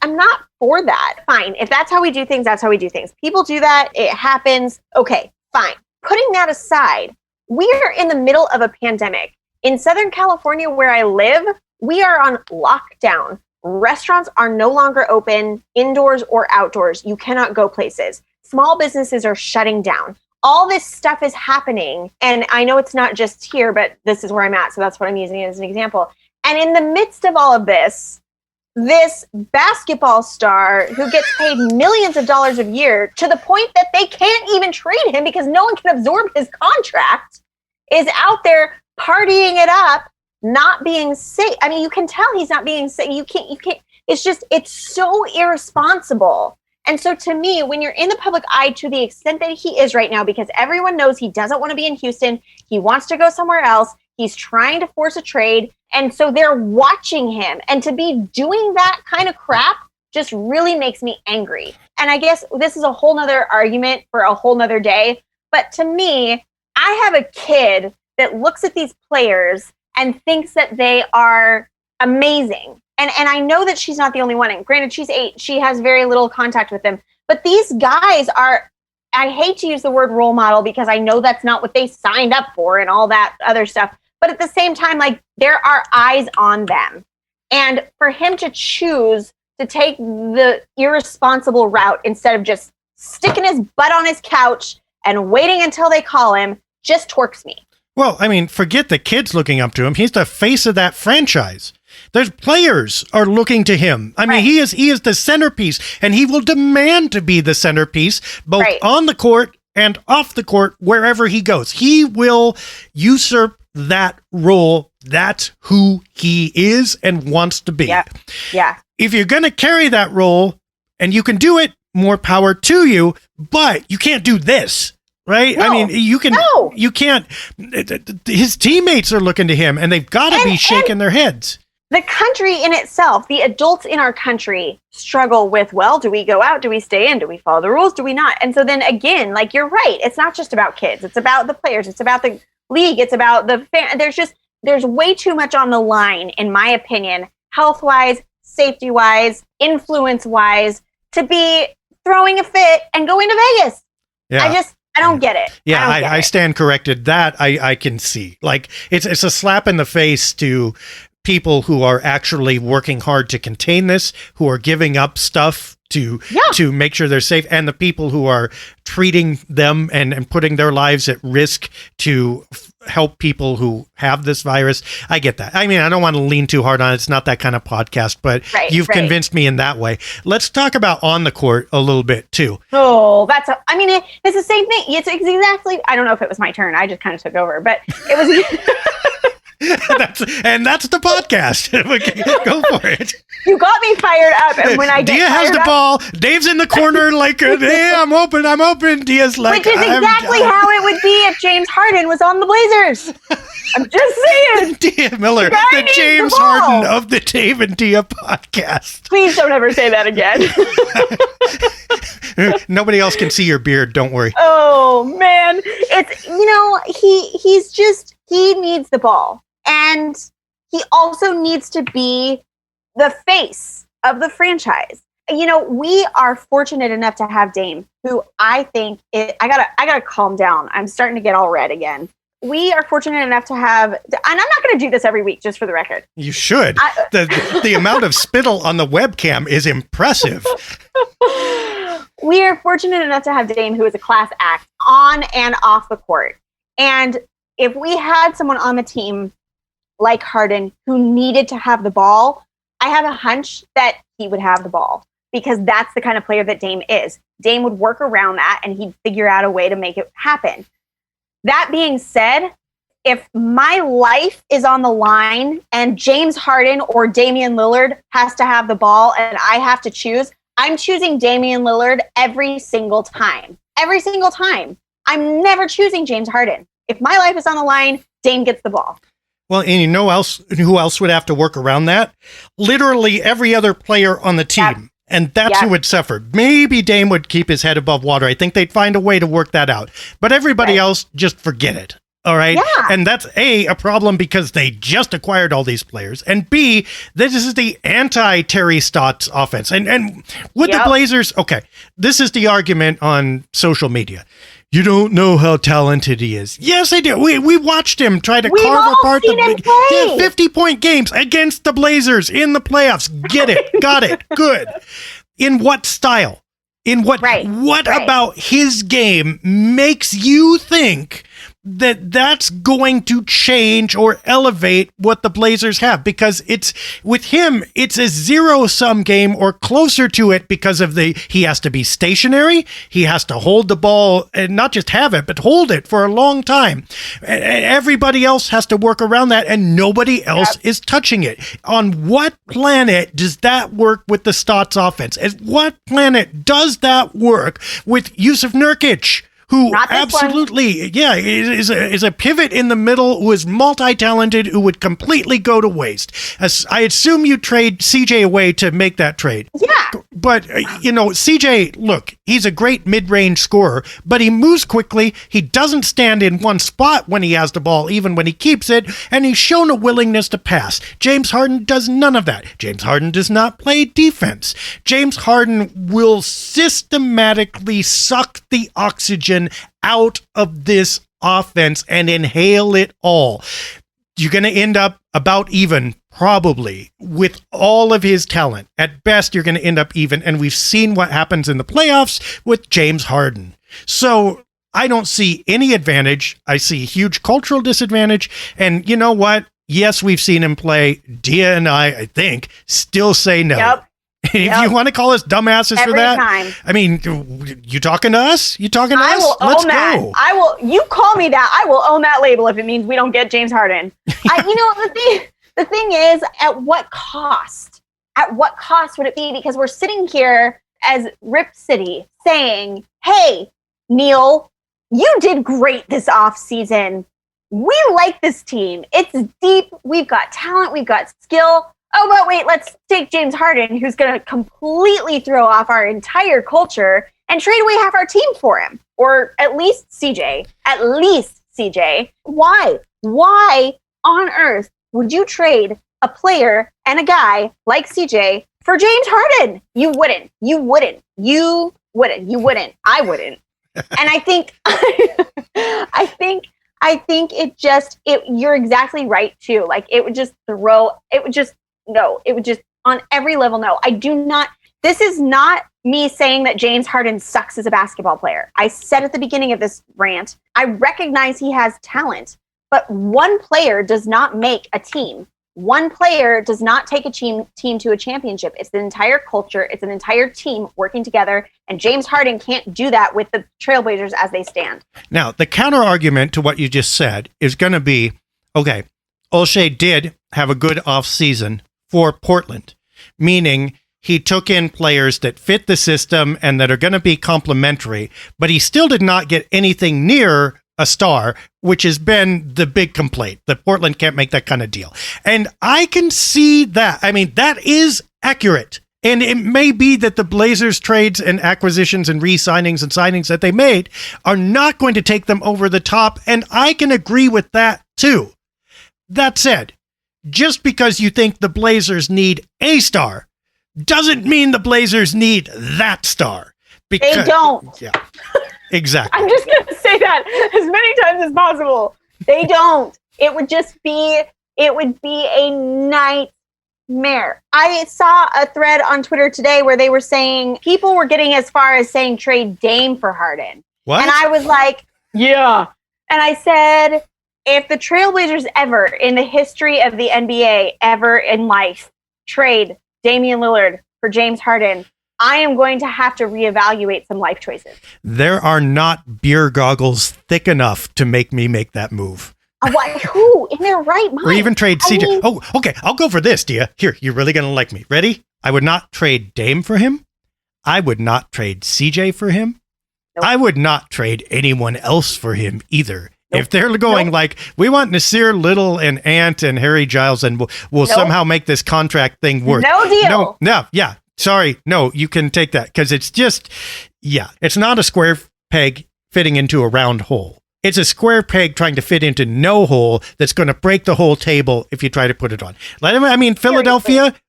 I'm not for that. Fine. If that's how we do things, that's how we do things. People do that. It happens. Okay, fine. Putting that aside, we're in the middle of a pandemic. In Southern California, where I live, we are on lockdown. Restaurants are no longer open, indoors or outdoors. You cannot go places. Small businesses are shutting down. All this stuff is happening. And I know it's not just here, but this is where I'm at. So that's what I'm using as an example. And in the midst of all of this basketball star who gets paid millions of dollars a year to the point that they can't even trade him because no one can absorb his contract is out there partying it up, not being safe. I mean, you can tell he's not being safe. You can't, it's so irresponsible. And so to me, when you're in the public eye to the extent that he is right now, because everyone knows he doesn't want to be in Houston, he wants to go somewhere else, he's trying to force a trade. And so they're watching him. And to be doing that kind of crap just really makes me angry. And I guess this is a whole nother argument for a whole nother day. But to me, I have a kid that looks at these players and thinks that they are amazing. And I know that she's not the only one. And granted, she's 8. She has very little contact with them. But these guys are, I hate to use the word role model because I know that's not what they signed up for and all that other stuff. But at the same time, like, there are eyes on them. And for him to choose to take the irresponsible route instead of just sticking his butt on his couch and waiting until they call him just twerks me. Well, I mean, forget the kids looking up to him. He's the face of that franchise. There's players are looking to him. I mean, he is the centerpiece, and he will demand to be the centerpiece, both on the court and off the court, wherever he goes. He will usurp that role. That's who he is and wants to be. Yeah. If you're going to carry that role, and you can do it, more power to you, but you can't do this. Right? No, I mean, you can't, his teammates are looking to him and they've got to be shaking their heads. The country in itself, the adults in our country struggle with, well, do we go out? Do we stay in? Do we follow the rules? Do we not? And so then again, like, you're right. It's not just about kids. It's about the players. It's about the league. It's about the fan. There's way too much on the line, in my opinion, health-wise, safety-wise, influence-wise, to be throwing a fit and going to Vegas. Yeah. I don't get it. Yeah, I stand corrected. That I can see. Like, it's a slap in the face to people who are actually working hard to contain this, who are giving up stuff to make sure they're safe, and the people who are treating them and putting their lives at risk to help people who have this virus. I get that. I mean, I don't want to lean too hard on it. It's not that kind of podcast, but you've convinced me in that way. Let's talk about on the court a little bit too. Oh, it's the same thing. It's exactly, I don't know if it was my turn. I just kind of took over, but it was... that's the podcast. Go for it. You got me fired up, and when I get Dia has the ball. Dave's in the corner, like, hey, I'm open. Dia's like, which is exactly how it would be if James Harden was on the Blazers. I'm just saying. Dia Miller, the James Harden of the Dave and Dia podcast. Please don't ever say that again. Nobody else can see your beard. Don't worry. Oh man, it's he needs the ball. And he also needs to be the face of the franchise. We are fortunate enough to have Dame, who I think I gotta calm down. I'm starting to get all red again. We are fortunate enough to have, and I'm not going to do this every week, just for the record. You should. The amount of spittle on the webcam is impressive. We are fortunate enough to have Dame, who is a class act on and off the court. And if we had someone on the team like Harden, who needed to have the ball, I have a hunch that he would have the ball, because that's the kind of player that Dame is. Dame would work around that and he'd figure out a way to make it happen. That being said, if my life is on the line and James Harden or Damian Lillard has to have the ball and I have to choose, I'm choosing Damian Lillard every single time. Every single time. I'm never choosing James Harden. If my life is on the line, Dame gets the ball. Well, and you know who else would have to work around that? Literally every other player on the team. Yep. And that's who would suffer. Maybe Dame would keep his head above water. I think they'd find a way to work that out. But everybody else, just forget it. All right. Yeah. And that's A, a problem because they just acquired all these players. And B, this is the anti-Terry Stotts offense. And with the Blazers, okay, this is the argument on social media. You don't know how talented he is. Yes, I do. We watched him try to carve apart the 50-point games against the Blazers in the playoffs. Get it. Got it. Good. In what style? In what about his game makes you think that that's going to change or elevate what the Blazers have? Because it's with him, it's a zero-sum game or closer to it because of he has to be stationary. He has to hold the ball and not just have it, but hold it for a long time. And everybody else has to work around that and nobody else is touching it. On what planet does that work with the Stotts offense? At what planet does that work with Yusuf Nurkic? Who absolutely, is a pivot in the middle, who is multi-talented, who would completely go to waste. As I assume you trade CJ away to make that trade. Yeah. But, CJ, look, he's a great mid-range scorer, but he moves quickly. He doesn't stand in one spot when he has the ball, even when he keeps it, and he's shown a willingness to pass. James Harden does none of that. James Harden does not play defense. James Harden will systematically suck the oxygen out of this offense and inhale it all. You're going to end up about even, probably, with all of his talent. At best, you're going to end up even, and we've seen what happens in the playoffs with James Harden. So I don't see any advantage. I see a huge cultural disadvantage, and you know what? Yes, we've seen him play. Dia and I think, still say no. Yep. If you want to call us dumbasses for that, I mean, you talking to us? You talking to us? Let's go. I will. You call me that. I will own that label if it means we don't get James Harden. The thing is, at what cost? At what cost would it be? Because we're sitting here as Rip City saying, "Hey, Neil, you did great this off season. We like this team. It's deep. We've got talent. We've got skill." Oh, but wait, let's take James Harden, who's going to completely throw off our entire culture and trade away half our team for him. Or at least CJ. At least CJ. Why? Why on earth would you trade a player and a guy like CJ for James Harden? You wouldn't. You wouldn't. You wouldn't. You wouldn't. I wouldn't. And I think, you're exactly right too. Like it would just on every level, no. I do not, this is not me saying that James Harden sucks as a basketball player. I said at the beginning of this rant, I recognize he has talent, but one player does not make a team. One player does not take a team to a championship. It's an entire culture. It's an entire team working together, and James Harden can't do that with the Trailblazers as they stand. Now, the counter argument to what you just said is going to be, okay, Olshey did have a good offseason for Portland, meaning he took in players that fit the system and that are going to be complementary, but he still did not get anything near a star, which has been the big complaint, that Portland can't make that kind of deal. And I can see that. I mean, that is accurate. And it may be that the Blazers trades and acquisitions and re-signings and signings that they made are not going to take them over the top. And I can agree with that too. That said, just because you think the Blazers need a star doesn't mean the Blazers need that star. Because, they don't. Yeah, exactly. I'm just going to say that as many times as possible. They don't. It would be a nightmare. I saw a thread on Twitter today where they were saying people were getting as far as saying trade Dame for Harden. What? And I was like, yeah. And I said, if the Trailblazers ever in the history of the NBA, ever in life, trade Damian Lillard for James Harden, I am going to have to reevaluate some life choices. There are not beer goggles thick enough to make me make that move. Who in their right mind? Or even trade CJ. Okay. I'll go for this, Dia. Here, you're really going to like me. Ready? I would not trade Dame for him. I would not trade CJ for him. Nope. I would not trade anyone else for him either. Nope. If they're going like, we want Nasir Little and Ant and Harry Giles and we'll somehow make this contract thing work. No deal. No, yeah. Sorry. No, you can take that because it's just, it's not a square peg fitting into a round hole. It's a square peg trying to fit into no hole that's going to break the whole table if you try to put it on.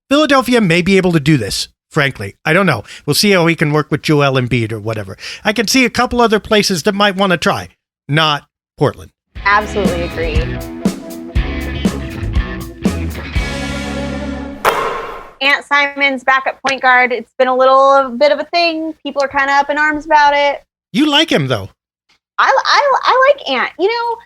Philadelphia may be able to do this, frankly. I don't know. We'll see how he can work with Joel Embiid or whatever. I can see a couple other places that might want to try, not Portland. Absolutely agree. Ant Simons back at point guard. It's been a little bit of a thing. People are kind of up in arms about it. You like him, though. I like Ant. You know,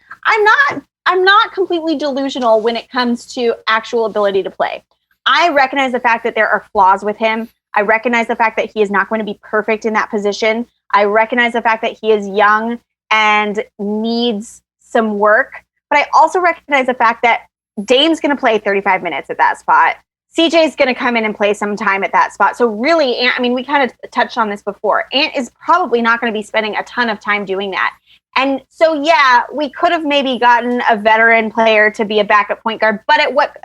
I'm not completely delusional when it comes to actual ability to play. I recognize the fact that there are flaws with him. I recognize the fact that he is not going to be perfect in that position. I recognize the fact that he is young and needs some work. But I also recognize the fact that Dame's going to play 35 minutes at that spot. CJ's going to come in and play some time at that spot. So really, Ant, I mean, we kind of touched on this before. Ant is probably not going to be spending a ton of time doing that. And so, yeah, we could have maybe gotten a veteran player to be a backup point guard. But at what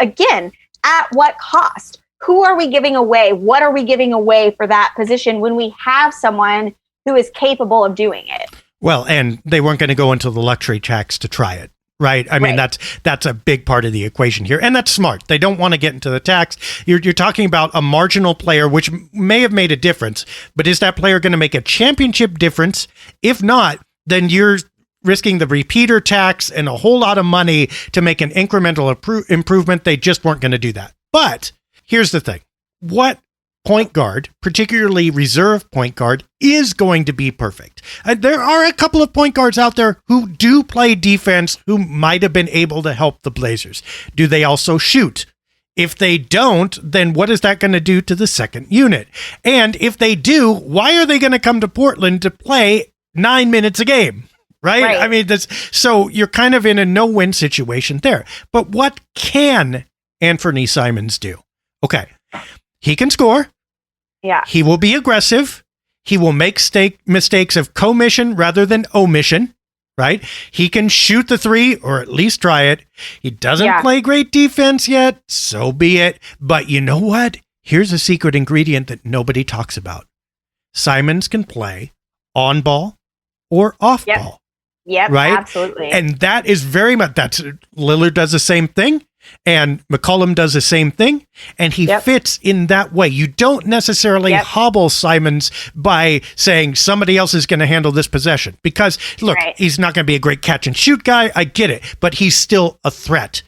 cost? Who are we giving away? What are we giving away for that position when we have someone who is capable of doing it? Well, and they weren't going to go into the luxury tax to try it. Right. I mean, that's a big part of the equation here. And that's smart. They don't want to get into the tax. You're talking about a marginal player, which may have made a difference. But is that player going to make a championship difference? If not, then you're risking the repeater tax and a whole lot of money to make an incremental improvement. They just weren't going to do that. But here's the thing. What point guard, particularly reserve point guard, is going to be perfect? There are a couple of point guards out there who do play defense who might have been able to help the Blazers. Do they also shoot? If they don't, then what is that going to do to the second unit? And if they do, why are they going to come to Portland to play 9 minutes a game? Right? I mean, so you're kind of in a no-win situation there. But what can Anfernee Simons do? Okay, he can score. Yeah. He will be aggressive. He will make mistakes of commission rather than omission, right? He can shoot the three or at least try it. He doesn't play great defense yet, so be it. But you know what? Here's a secret ingredient that nobody talks about. Simons can play on ball or off ball. Yep, right? Absolutely. And that is very much, Lillard does the same thing. And McCollum does the same thing, and he fits in that way. You don't necessarily hobble Simons by saying somebody else is going to handle this possession. Because, look, he's not going to be a great catch and shoot guy. I get it. But he's still a threat.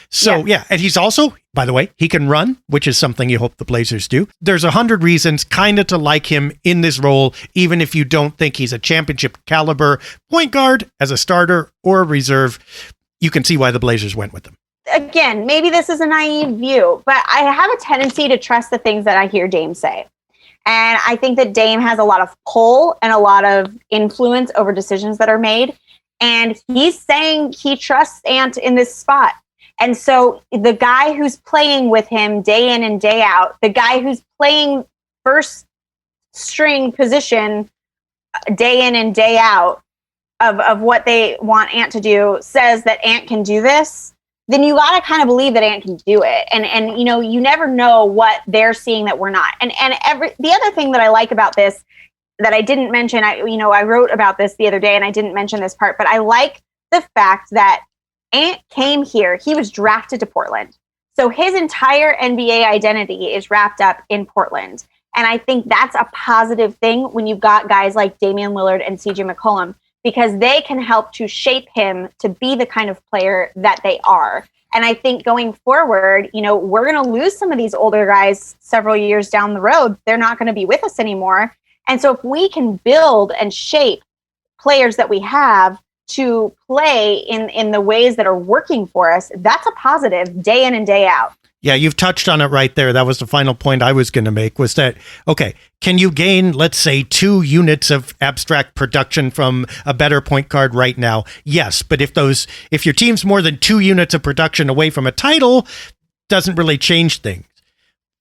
So, and he's also, by the way, he can run, which is something you hope the Blazers do. There's 100 reasons kind of to like him in this role, even if you don't think he's a championship caliber point guard as a starter or a reserve. You can see why the Blazers went with him. Again, maybe this is a naive view, but I have a tendency to trust the things that I hear Dame say. And I think that Dame has a lot of pull and a lot of influence over decisions that are made. And he's saying he trusts Ant in this spot. And so the guy who's playing with him day in and day out, the guy who's playing first string position day in and day out of what they want Ant to do, says that Ant can do this, then you got to kind of believe that Ant can do it. And you know, you never know what they're seeing that we're not. And the other thing that I like about this that I didn't mention, I wrote about this the other day and I didn't mention this part, but I like the fact that Ant came here. He was drafted to Portland. So his entire NBA identity is wrapped up in Portland. And I think that's a positive thing when you've got guys like Damian Lillard and CJ McCollum, because they can help to shape him to be the kind of player that they are. And I think going forward, you know, we're going to lose some of these older guys several years down the road. They're not going to be with us anymore. And so if we can build and shape players that we have to play in the ways that are working for us, that's a positive day in and day out. Yeah, you've touched on it right there. That was the final point I was going to make, was that, okay, can you gain, let's say, 2 units of abstract production from a better point guard right now? Yes, but if your team's more than 2 units of production away from a title, doesn't really change things.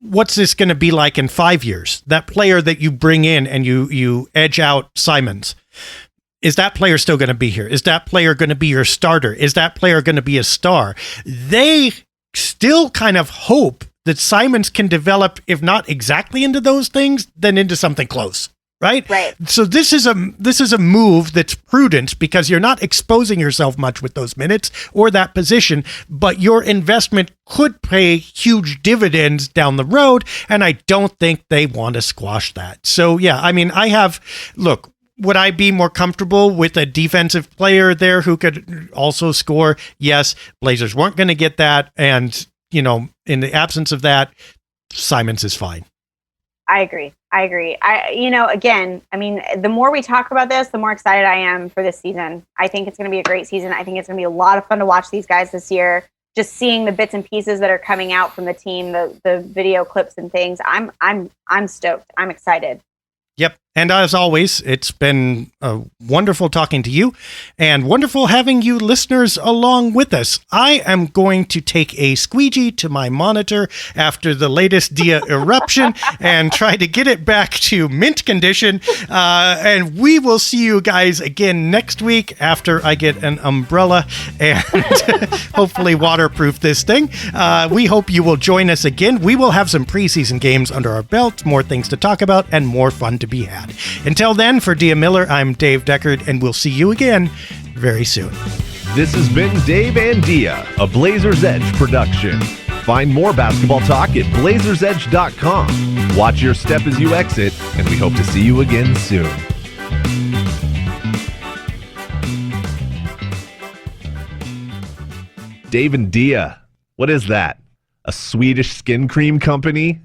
What's this going to be like in 5 years? That player that you bring in and you edge out Simons, is that player still going to be here? Is that player going to be your starter? Is that player going to be a star? They still kind of hope that Simons can develop, if not exactly into those things, then into something close, right? Right. So this is a move that's prudent because you're not exposing yourself much with those minutes or that position, but your investment could pay huge dividends down the road, and I don't think they want to squash that. So yeah, I mean, look, would I be more comfortable with a defensive player there who could also score? Yes, Blazers weren't going to get that, and in the absence of that, Simons is fine. I agree. Again, I mean, the more we talk about this, the more excited I am for this season. I think it's going to be a great season. I think it's going to be a lot of fun to watch these guys this year. Just seeing the bits and pieces that are coming out from the team, the video clips and things. I'm stoked. I'm excited. Yep. And as always, it's been wonderful talking to you and wonderful having you listeners along with us. I am going to take a squeegee to my monitor after the latest Dia eruption and try to get it back to mint condition. And we will see you guys again next week after I get an umbrella and hopefully waterproof this thing. We hope you will join us again. We will have some preseason games under our belt, more things to talk about, and more fun to be had. Until then, for Dia Miller, I'm Dave Deckard, and we'll see you again very soon. This has been Dave and Dia, a Blazers Edge production. Find more basketball talk at blazersedge.com. Watch your step as you exit, and we hope to see you again soon. Dave and Dia, what is that? A Swedish skin cream company?